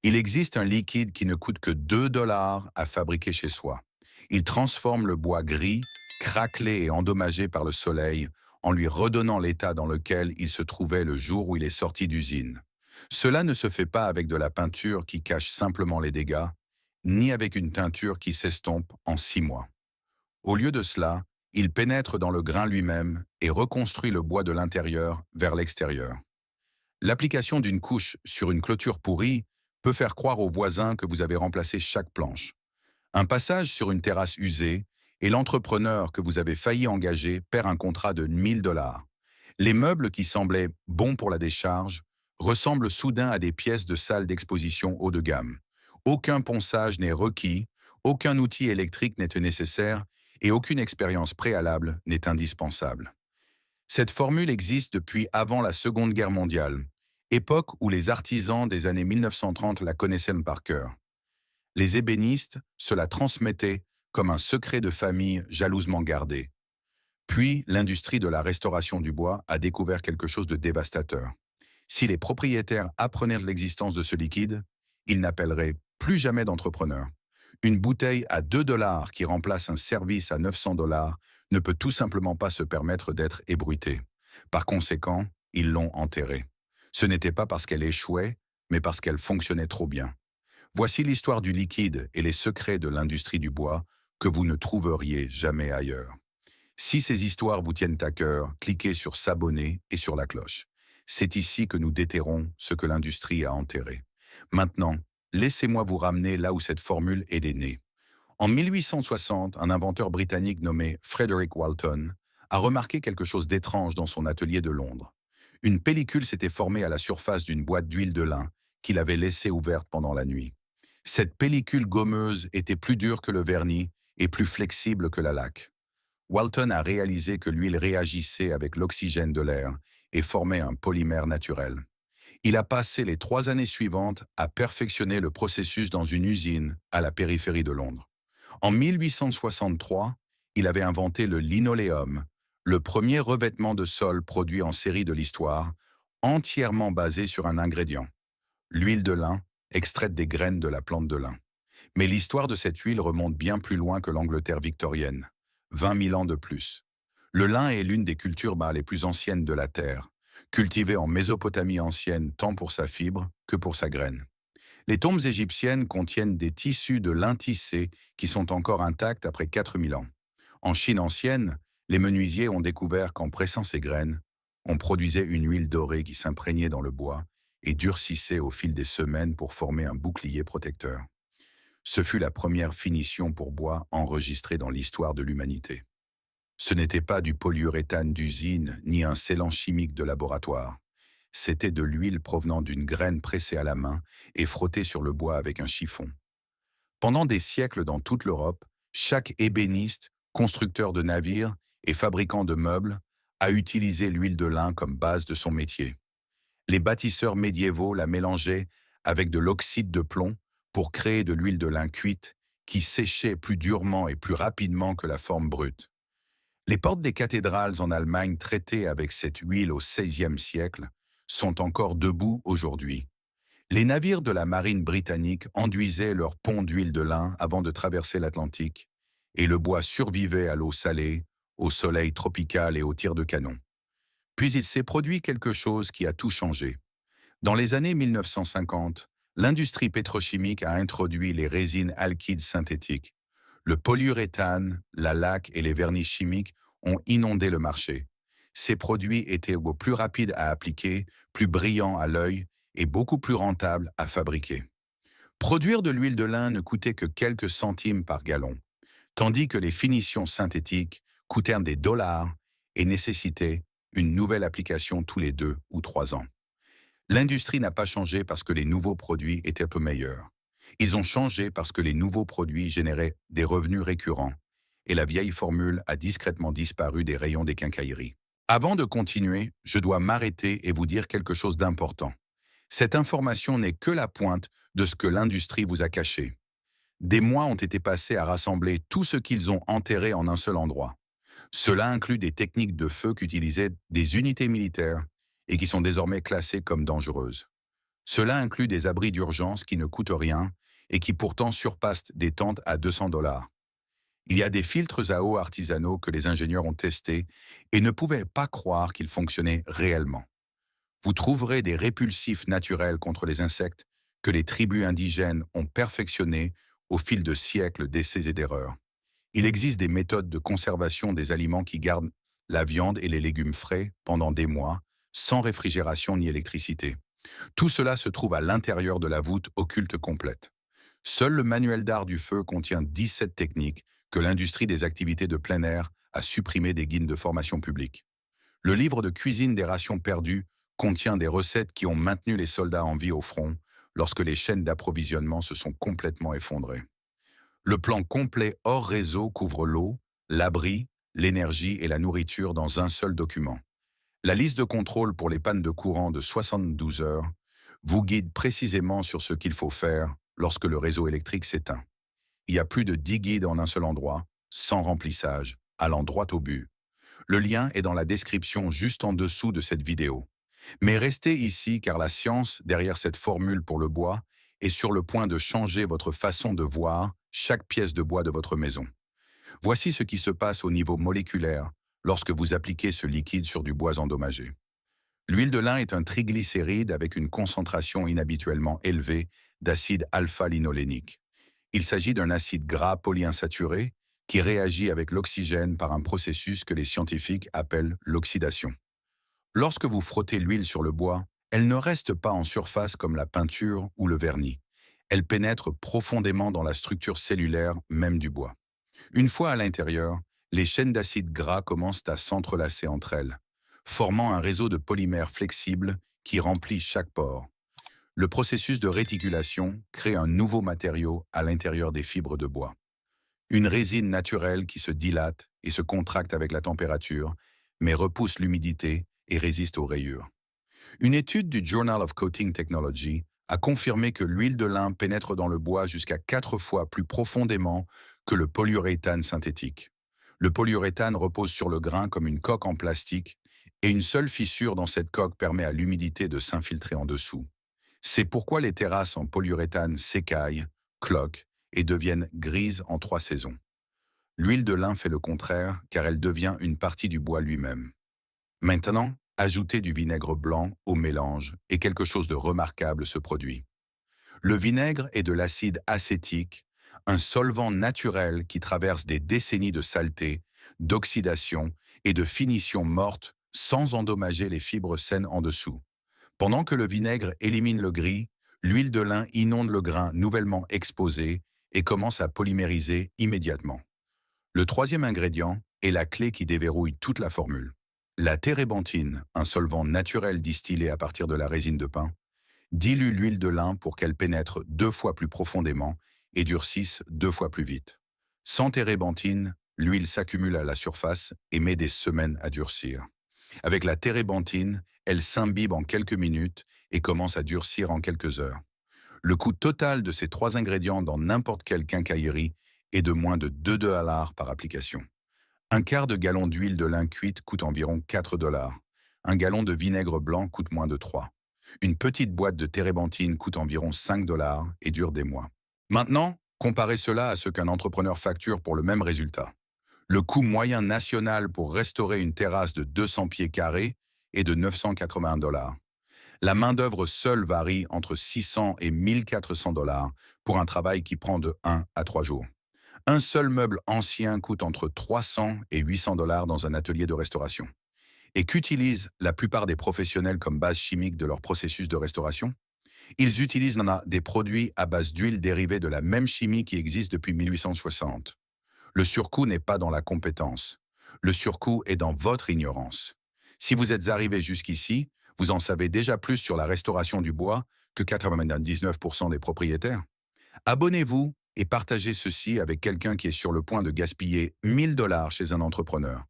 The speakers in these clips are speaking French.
Il existe un liquide qui ne coûte que 2 dollars à fabriquer chez soi. Il transforme le bois gris, craquelé et endommagé par le soleil, en lui redonnant l'état dans lequel il se trouvait le jour où il est sorti d'usine. Cela ne se fait pas avec de la peinture qui cache simplement les dégâts, ni avec une teinture qui s'estompe en 6 mois. Au lieu de cela, il pénètre dans le grain lui-même et reconstruit le bois de l'intérieur vers l'extérieur. L'application d'une couche sur une clôture pourrie peut faire croire aux voisins que vous avez remplacé chaque planche. Un passage sur une terrasse usée et l'entrepreneur que vous avez failli engager perd un contrat de 1000 dollars. Les meubles qui semblaient bons pour la décharge ressemblent soudain à des pièces de salle d'exposition haut de gamme. Aucun ponçage n'est requis, aucun outil électrique n'est nécessaire et aucune expérience préalable n'est indispensable. Cette formule existe depuis avant la Seconde Guerre mondiale, époque où les artisans des années 1930 la connaissaient par cœur. Les ébénistes se la transmettaient comme un secret de famille jalousement gardé. Puis, l'industrie de la restauration du bois a découvert quelque chose de dévastateur. Si les propriétaires apprenaient de l'existence de ce liquide, ils n'appelleraient plus jamais d'entrepreneurs. Une bouteille à 2 dollars qui remplace un service à 900 dollars ne peut tout simplement pas se permettre d'être ébruitée. Par conséquent, ils l'ont enterrée. Ce n'était pas parce qu'elle échouait, mais parce qu'elle fonctionnait trop bien. Voici l'histoire du liquide et les secrets de l'industrie du bois que vous ne trouveriez jamais ailleurs. Si ces histoires vous tiennent à cœur, cliquez sur s'abonner et sur la cloche. C'est ici que nous déterrons ce que l'industrie a enterré. Maintenant, laissez-moi vous ramener là où cette formule est née. En 1860, un inventeur britannique nommé Frederick Walton a remarqué quelque chose d'étrange dans son atelier de Londres. Une pellicule s'était formée à la surface d'une boîte d'huile de lin qu'il avait laissée ouverte pendant la nuit. Cette pellicule gommeuse était plus dure que le vernis et plus flexible que la laque. Walton a réalisé que l'huile réagissait avec l'oxygène de l'air et formait un polymère naturel. Il a passé les 3 années suivantes à perfectionner le processus dans une usine à la périphérie de Londres. En 1863, il avait inventé le linoléum, le premier revêtement de sol produit en série de l'histoire, entièrement basé sur un ingrédient, l'huile de lin, extraite des graines de la plante de lin. Mais l'histoire de cette huile remonte bien plus loin que l'Angleterre victorienne, 20 000 ans de plus. Le lin est l'une des cultures les plus anciennes de la Terre, cultivée en Mésopotamie ancienne tant pour sa fibre que pour sa graine. Les tombes égyptiennes contiennent des tissus de lin tissé qui sont encore intacts après 4000 ans. En Chine ancienne, les menuisiers ont découvert qu'en pressant ces graines, on produisait une huile dorée qui s'imprégnait dans le bois et durcissait au fil des semaines pour former un bouclier protecteur. Ce fut la première finition pour bois enregistrée dans l'histoire de l'humanité. Ce n'était pas du polyuréthane d'usine ni un scellant chimique de laboratoire. C'était de l'huile provenant d'une graine pressée à la main et frottée sur le bois avec un chiffon. Pendant des siècles dans toute l'Europe, chaque ébéniste, constructeur de navires et fabricant de meubles a utilisé l'huile de lin comme base de son métier. Les bâtisseurs médiévaux la mélangeaient avec de l'oxyde de plomb pour créer de l'huile de lin cuite qui séchait plus durement et plus rapidement que la forme brute. Les portes des cathédrales en Allemagne traitées avec cette huile au XVIe siècle sont encore debout aujourd'hui. Les navires de la marine britannique enduisaient leurs ponts d'huile de lin avant de traverser l'Atlantique, et le bois survivait à l'eau salée, au soleil tropical et aux tirs de canon. Puis il s'est produit quelque chose qui a tout changé. Dans les années 1950, l'industrie pétrochimique a introduit les résines alkydes synthétiques. Le polyuréthane, la laque et les vernis chimiques ont inondé le marché. Ces produits étaient plus rapides à appliquer, plus brillants à l'œil et beaucoup plus rentables à fabriquer. Produire de l'huile de lin ne coûtait que quelques centimes par gallon, tandis que les finitions synthétiques coûtaient des dollars et nécessitaient une nouvelle application tous les 2 ou 3 ans. L'industrie n'a pas changé parce que les nouveaux produits étaient peu meilleurs. Ils ont changé parce que les nouveaux produits généraient des revenus récurrents et la vieille formule a discrètement disparu des rayons des quincailleries. Avant de continuer, je dois m'arrêter et vous dire quelque chose d'important. Cette information n'est que la pointe de ce que l'industrie vous a caché. Des mois ont été passés à rassembler tout ce qu'ils ont enterré en un seul endroit. Cela inclut des techniques de feu qu'utilisaient des unités militaires et qui sont désormais classées comme dangereuses. Cela inclut des abris d'urgence qui ne coûtent rien et qui pourtant surpassent des tentes à 200 $. Il y a des filtres à eau artisanaux que les ingénieurs ont testés et ne pouvaient pas croire qu'ils fonctionnaient réellement. Vous trouverez des répulsifs naturels contre les insectes que les tribus indigènes ont perfectionnés au fil de siècles d'essais et d'erreurs. Il existe des méthodes de conservation des aliments qui gardent la viande et les légumes frais pendant des mois, sans réfrigération ni électricité. Tout cela se trouve à l'intérieur de la voûte occulte complète. Seul le manuel d'art du feu contient 17 techniques que l'industrie des activités de plein air a supprimées des guides de formation publique. Le livre de cuisine des rations perdues contient des recettes qui ont maintenu les soldats en vie au front lorsque les chaînes d'approvisionnement se sont complètement effondrées. Le plan complet hors réseau couvre l'eau, l'abri, l'énergie et la nourriture dans un seul document. La liste de contrôle pour les pannes de courant de 72 heures vous guide précisément sur ce qu'il faut faire lorsque le réseau électrique s'éteint. Il y a plus de 10 guides en un seul endroit, sans remplissage, allant droit au but. Le lien est dans la description juste en dessous de cette vidéo. Mais restez ici car la science, derrière cette formule pour le bois, est sur le point de changer votre façon de voir chaque pièce de bois de votre maison. Voici ce qui se passe au niveau moléculaire lorsque vous appliquez ce liquide sur du bois endommagé. L'huile de lin est un triglycéride avec une concentration inhabituellement élevée d'acide alpha-linolénique. Il s'agit d'un acide gras polyinsaturé qui réagit avec l'oxygène par un processus que les scientifiques appellent l'oxydation. Lorsque vous frottez l'huile sur le bois, elle ne reste pas en surface comme la peinture ou le vernis. Elle pénètre profondément dans la structure cellulaire même du bois. Une fois à l'intérieur, les chaînes d'acides gras commencent à s'entrelacer entre elles, formant un réseau de polymères flexibles qui remplit chaque pore. Le processus de réticulation crée un nouveau matériau à l'intérieur des fibres de bois. Une résine naturelle qui se dilate et se contracte avec la température, mais repousse l'humidité et résiste aux rayures. Une étude du Journal of Coating Technology a confirmé que l'huile de lin pénètre dans le bois jusqu'à 4 fois plus profondément que le polyuréthane synthétique. Le polyuréthane repose sur le grain comme une coque en plastique et une seule fissure dans cette coque permet à l'humidité de s'infiltrer en dessous. C'est pourquoi les terrasses en polyuréthane s'écaillent, cloquent et deviennent grises en 3 saisons. L'huile de lin fait le contraire car elle devient une partie du bois lui-même. Maintenant, ajoutez du vinaigre blanc au mélange et quelque chose de remarquable se produit. Le vinaigre est de l'acide acétique, un solvant naturel qui traverse des décennies de saleté, d'oxydation et de finition morte sans endommager les fibres saines en dessous. Pendant que le vinaigre élimine le gris, l'huile de lin inonde le grain nouvellement exposé et commence à polymériser immédiatement. Le troisième ingrédient est la clé qui déverrouille toute la formule. La térébenthine, un solvant naturel distillé à partir de la résine de pin, dilue l'huile de lin pour qu'elle pénètre 2 fois plus profondément et durcisse 2 fois plus vite. Sans térébenthine, l'huile s'accumule à la surface et met des semaines à durcir. Avec la térébenthine, elle s'imbibe en quelques minutes et commence à durcir en quelques heures. Le coût total de ces 3 ingrédients dans n'importe quelle quincaillerie est de moins de 2 $ par application. Un quart de gallon d'huile de lin cuite coûte environ 4 $. Un gallon de vinaigre blanc coûte moins de 3. Une petite boîte de térébenthine coûte environ 5 $ et dure des mois. Maintenant, comparez cela à ce qu'un entrepreneur facture pour le même résultat. Le coût moyen national pour restaurer une terrasse de 200 pieds carrés est de 980 $. La main-d'œuvre seule varie entre 600 et 1400 $ pour un travail qui prend de 1 à 3 jours. Un seul meuble ancien coûte entre 300 et 800 $ dans un atelier de restauration. Et qu'utilisent la plupart des professionnels comme base chimique de leur processus de restauration? Ils utilisent des produits à base d'huile dérivée de la même chimie qui existe depuis 1860. Le surcoût n'est pas dans la compétence. Le surcoût est dans votre ignorance. Si vous êtes arrivé jusqu'ici, vous en savez déjà plus sur la restauration du bois que 99% des propriétaires. Abonnez-vous et partagez ceci avec quelqu'un qui est sur le point de gaspiller 1000 $ chez un entrepreneur.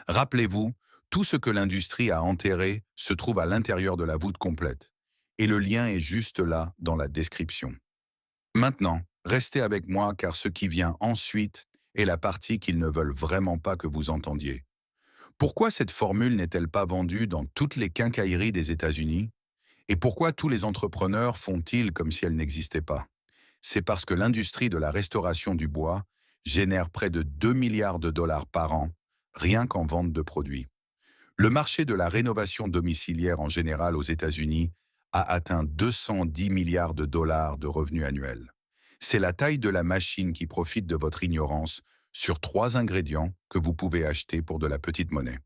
Rappelez-vous, tout ce que l'industrie a enterré se trouve à l'intérieur de la voûte complète. Et le lien est juste là dans la description. Maintenant, restez avec moi car ce qui vient ensuite est la partie qu'ils ne veulent vraiment pas que vous entendiez. Pourquoi cette formule n'est-elle pas vendue dans toutes les quincailleries des États-Unis? Et pourquoi tous les entrepreneurs font-ils comme si elle n'existait pas? C'est parce que l'industrie de la restauration du bois génère près de 2 milliards de dollars par an, rien qu'en vente de produits. Le marché de la rénovation domiciliaire en général aux États-Unis a atteint 210 milliards de dollars de revenus annuels. C'est la taille de la machine qui profite de votre ignorance sur 3 ingrédients que vous pouvez acheter pour de la petite monnaie.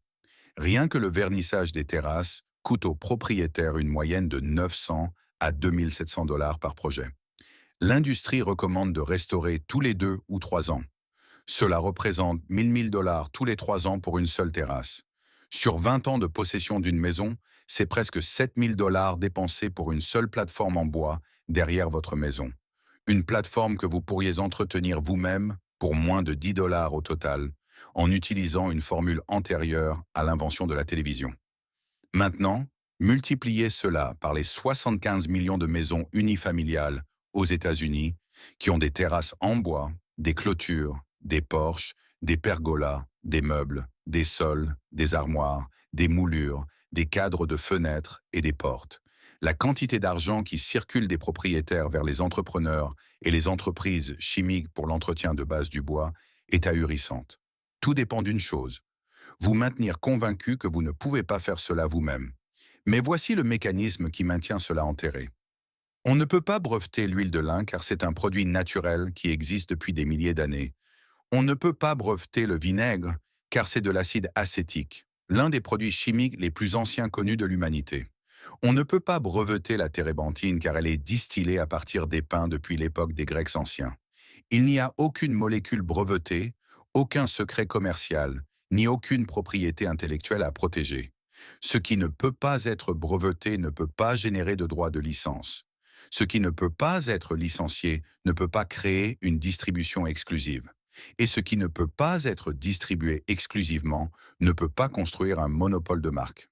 Rien que le vernissage des terrasses coûte aux propriétaires une moyenne de 900 à 2700 dollars par projet. L'industrie recommande de restaurer tous les 2 ou 3 ans. Cela représente 1000 dollars tous les 3 ans pour une seule terrasse. Sur 20 ans de possession d'une maison, c'est presque 7000 dollars dépensés pour une seule plateforme en bois derrière votre maison. Une plateforme que vous pourriez entretenir vous-même pour moins de 10 dollars au total, en utilisant une formule antérieure à l'invention de la télévision. Maintenant, multipliez cela par les 75 millions de maisons unifamiliales aux États-Unis qui ont des terrasses en bois, des clôtures, des porches, des pergolas, des meubles, des sols, des armoires, des moulures, des cadres de fenêtres et des portes. La quantité d'argent qui circule des propriétaires vers les entrepreneurs et les entreprises chimiques pour l'entretien de base du bois est ahurissante. Tout dépend d'une chose: vous maintenir convaincu que vous ne pouvez pas faire cela vous-même. Mais voici le mécanisme qui maintient cela enterré. On ne peut pas breveter l'huile de lin car c'est un produit naturel qui existe depuis des milliers d'années. On ne peut pas breveter le vinaigre car c'est de l'acide acétique, l'un des produits chimiques les plus anciens connus de l'humanité. On ne peut pas breveter la térébenthine car elle est distillée à partir des pins depuis l'époque des Grecs anciens. Il n'y a aucune molécule brevetée, aucun secret commercial, ni aucune propriété intellectuelle à protéger. Ce qui ne peut pas être breveté ne peut pas générer de droit de licence. Ce qui ne peut pas être licencié ne peut pas créer une distribution exclusive. Et ce qui ne peut pas être distribué exclusivement ne peut pas construire un monopole de marque.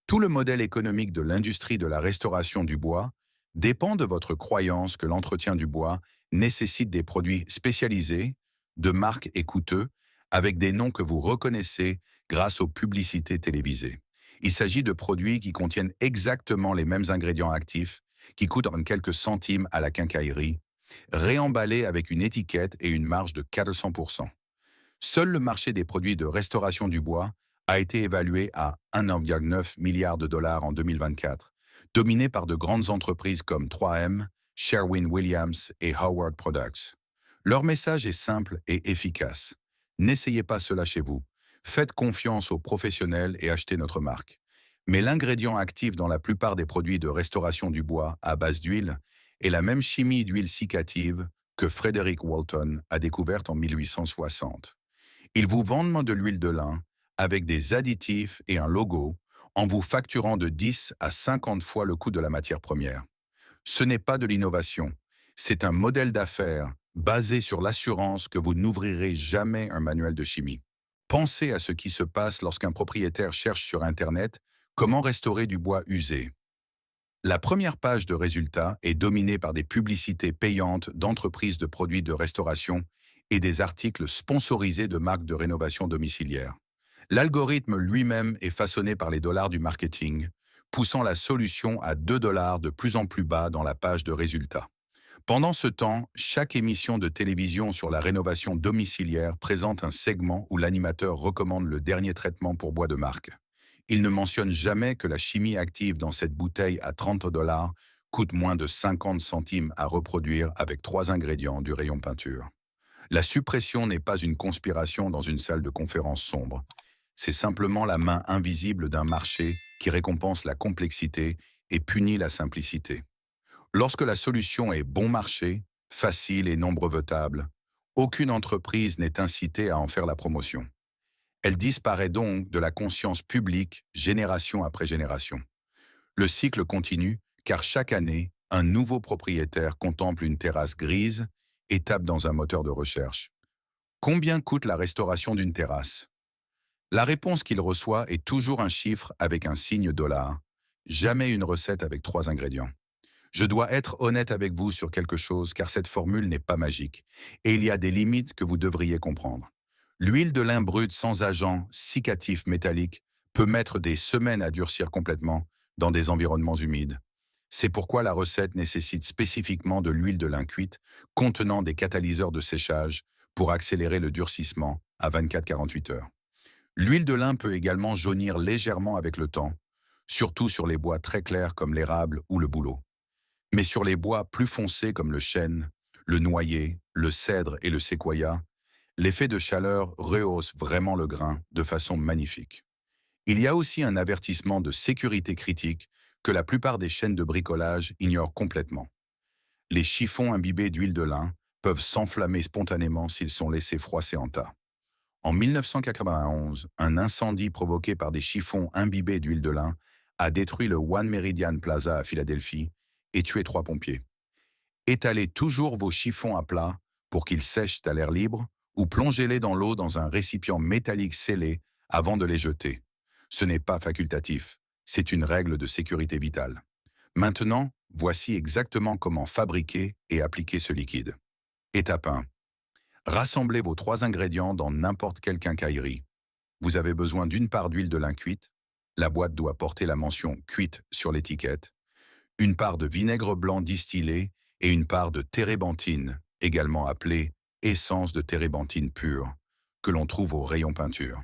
Tout le modèle économique de l'industrie de la restauration du bois dépend de votre croyance que l'entretien du bois nécessite des produits spécialisés, de marque et coûteux, avec des noms que vous reconnaissez grâce aux publicités télévisées. Il s'agit de produits qui contiennent exactement les mêmes ingrédients actifs, qui coûtent quelques centimes à la quincaillerie, réemballés avec une étiquette et une marge de 400%. Seul le marché des produits de restauration du bois a été évalué à 1,9 milliard de dollars en 2024, dominé par de grandes entreprises comme 3M, Sherwin-Williams et Howard Products. Leur message est simple et efficace. N'essayez pas cela chez vous. Faites confiance aux professionnels et achetez notre marque. Mais l'ingrédient actif dans la plupart des produits de restauration du bois à base d'huile est la même chimie d'huile cicative que Frederick Walton a découverte en 1860. Ils vous vendent de l'huile de lin avec des additifs et un logo en vous facturant de 10 à 50 fois le coût de la matière première. Ce n'est pas de l'innovation, c'est un modèle d'affaires basé sur l'assurance que vous n'ouvrirez jamais un manuel de chimie. Pensez à ce qui se passe lorsqu'un propriétaire cherche sur Internet comment restaurer du bois usé. La première page de résultats est dominée par des publicités payantes d'entreprises de produits de restauration et des articles sponsorisés de marques de rénovation domiciliaire. L'algorithme lui-même est façonné par les dollars du marketing, poussant la solution à 2 dollars de plus en plus bas dans la page de résultats. Pendant ce temps, chaque émission de télévision sur la rénovation domiciliaire présente un segment où l'animateur recommande le dernier traitement pour bois de marque. Il ne mentionne jamais que la chimie active dans cette bouteille à 30 dollars coûte moins de 50 centimes à reproduire avec 3 ingrédients du rayon peinture. La suppression n'est pas une conspiration dans une salle de conférence sombre. C'est simplement la main invisible d'un marché qui récompense la complexité et punit la simplicité. Lorsque la solution est bon marché, facile et non brevetable, aucune entreprise n'est incitée à en faire la promotion. Elle disparaît donc de la conscience publique génération après génération. Le cycle continue car chaque année, un nouveau propriétaire contemple une terrasse grise et tape dans un moteur de recherche. Combien coûte la restauration d'une terrasse? La réponse qu'il reçoit est toujours un chiffre avec un signe dollar, jamais une recette avec 3 ingrédients. Je dois être honnête avec vous sur quelque chose car cette formule n'est pas magique et il y a des limites que vous devriez comprendre. L'huile de lin brute sans agent cicatif métallique peut mettre des semaines à durcir complètement dans des environnements humides. C'est pourquoi la recette nécessite spécifiquement de l'huile de lin cuite contenant des catalyseurs de séchage pour accélérer le durcissement à 24-48 heures. L'huile de lin peut également jaunir légèrement avec le temps, surtout sur les bois très clairs comme l'érable ou le bouleau. Mais sur les bois plus foncés comme le chêne, le noyer, le cèdre et le séquoia, l'effet de chaleur rehausse vraiment le grain de façon magnifique. Il y a aussi un avertissement de sécurité critique que la plupart des chaînes de bricolage ignorent complètement. Les chiffons imbibés d'huile de lin peuvent s'enflammer spontanément s'ils sont laissés froisser en tas. En 1991, un incendie provoqué par des chiffons imbibés d'huile de lin a détruit le One Meridian Plaza à Philadelphie et tué 3 pompiers. Étalez toujours vos chiffons à plat pour qu'ils sèchent à l'air libre ou plongez-les dans l'eau dans un récipient métallique scellé avant de les jeter. Ce n'est pas facultatif, c'est une règle de sécurité vitale. Maintenant, voici exactement comment fabriquer et appliquer ce liquide. Étape 1. Rassemblez vos 3 ingrédients dans n'importe quelle quincaillerie. Vous avez besoin d'une part d'huile de lin cuite. La boîte doit porter la mention « cuite » sur l'étiquette. Une part de vinaigre blanc distillé et une part de térébenthine, également appelée essence de térébenthine pure, que l'on trouve au rayon peinture.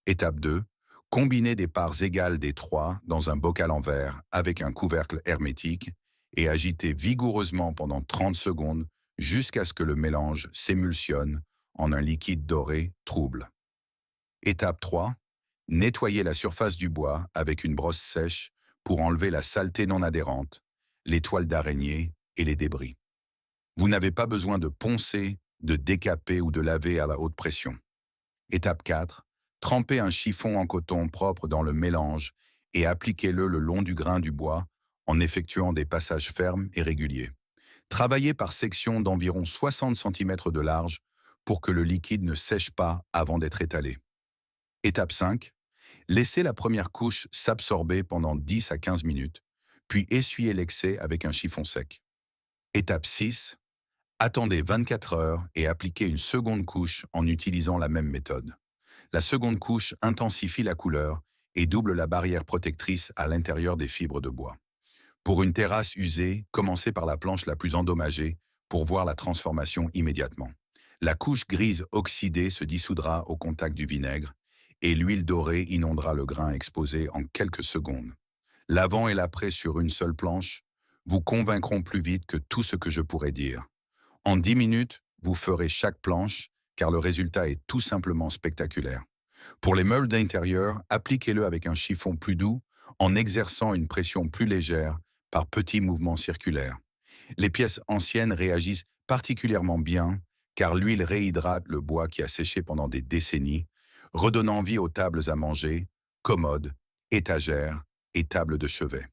Étape 2. Combinez des parts égales des 3 dans un bocal en verre avec un couvercle hermétique et agitez vigoureusement pendant 30 secondes jusqu'à ce que le mélange s'émulsionne en un liquide doré trouble. Étape 3. Nettoyez la surface du bois avec une brosse sèche pour enlever la saleté non adhérente, les toiles d'araignée et les débris. Vous n'avez pas besoin de poncer, de décaper ou de laver à la haute pression. Étape 4. Trempez un chiffon en coton propre dans le mélange et appliquez-le le long du grain du bois en effectuant des passages fermes et réguliers. Travaillez par section d'environ 60 cm de large pour que le liquide ne sèche pas avant d'être étalé. Étape 5. Laissez la première couche s'absorber pendant 10 à 15 minutes, puis essuyez l'excès avec un chiffon sec. Étape 6. Attendez 24 heures et appliquez une seconde couche en utilisant la même méthode. La seconde couche intensifie la couleur et double la barrière protectrice à l'intérieur des fibres de bois. Pour une terrasse usée, commencez par la planche la plus endommagée pour voir la transformation immédiatement. La couche grise oxydée se dissoudra au contact du vinaigre et l'huile dorée inondera le grain exposé en quelques secondes. L'avant et l'après sur une seule planche vous convaincront plus vite que tout ce que je pourrais dire. En 10 minutes, vous ferez chaque planche car le résultat est tout simplement spectaculaire. Pour les meubles d'intérieur, appliquez-le avec un chiffon plus doux en exerçant une pression plus légère par petits mouvements circulaires. Les pièces anciennes réagissent particulièrement bien car l'huile réhydrate le bois qui a séché pendant des décennies, redonnant vie aux tables à manger, commodes, étagères et tables de chevet.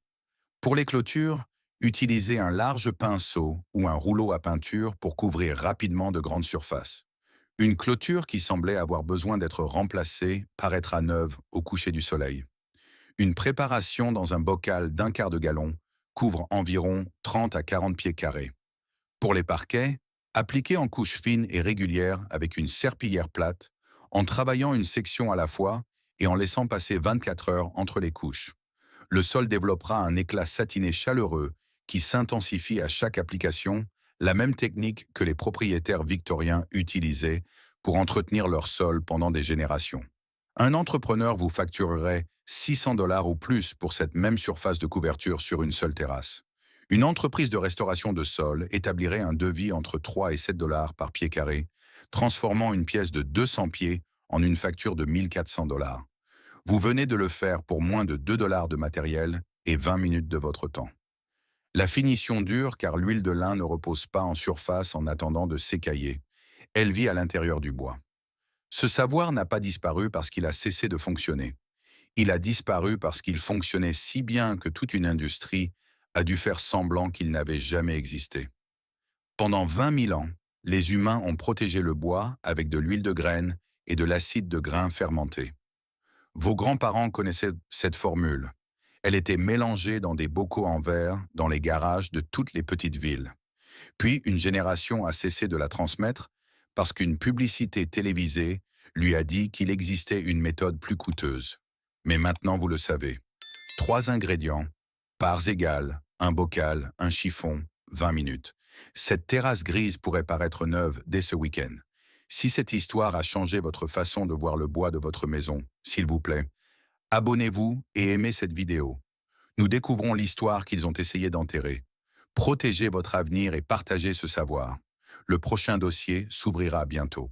Pour les clôtures, utilisez un large pinceau ou un rouleau à peinture pour couvrir rapidement de grandes surfaces. Une clôture qui semblait avoir besoin d'être remplacée paraîtra neuve au coucher du soleil. Une préparation dans un bocal d'un quart de gallon couvre environ 30 à 40 pieds carrés. Pour les parquets, appliquez en couches fines et régulières avec une serpillière plate, en travaillant une section à la fois et en laissant passer 24 heures entre les couches. Le sol développera un éclat satiné chaleureux qui s'intensifie à chaque application, la même technique que les propriétaires victoriens utilisaient pour entretenir leur sol pendant des générations. Un entrepreneur vous facturerait 600 $ ou plus pour cette même surface de couverture sur une seule terrasse. Une entreprise de restauration de sol établirait un devis entre 3 et 7 $ par pied carré, transformant une pièce de 200 pieds en une facture de 1400 $. Vous venez de le faire pour moins de 2 $ de matériel et 20 minutes de votre temps. La finition dure car l'huile de lin ne repose pas en surface en attendant de s'écailler. Elle vit à l'intérieur du bois. Ce savoir n'a pas disparu parce qu'il a cessé de fonctionner. Il a disparu parce qu'il fonctionnait si bien que toute une industrie a dû faire semblant qu'il n'avait jamais existé. Pendant 20 000 ans, les humains ont protégé le bois avec de l'huile de graine et de l'acide de grain fermenté. Vos grands-parents connaissaient cette formule. Elle était mélangée dans des bocaux en verre dans les garages de toutes les petites villes. Puis une génération a cessé de la transmettre parce qu'une publicité télévisée lui a dit qu'il existait une méthode plus coûteuse. Mais maintenant vous le savez. 3 ingrédients, parts égales, Un bocal, un chiffon, 20 minutes. Cette terrasse grise pourrait paraître neuve dès ce week-end. Si cette histoire a changé votre façon de voir le bois de votre maison, s'il vous plaît, abonnez-vous et aimez cette vidéo. Nous découvrons l'histoire qu'ils ont essayé d'enterrer. Protégez votre avenir et partagez ce savoir. Le prochain dossier s'ouvrira bientôt.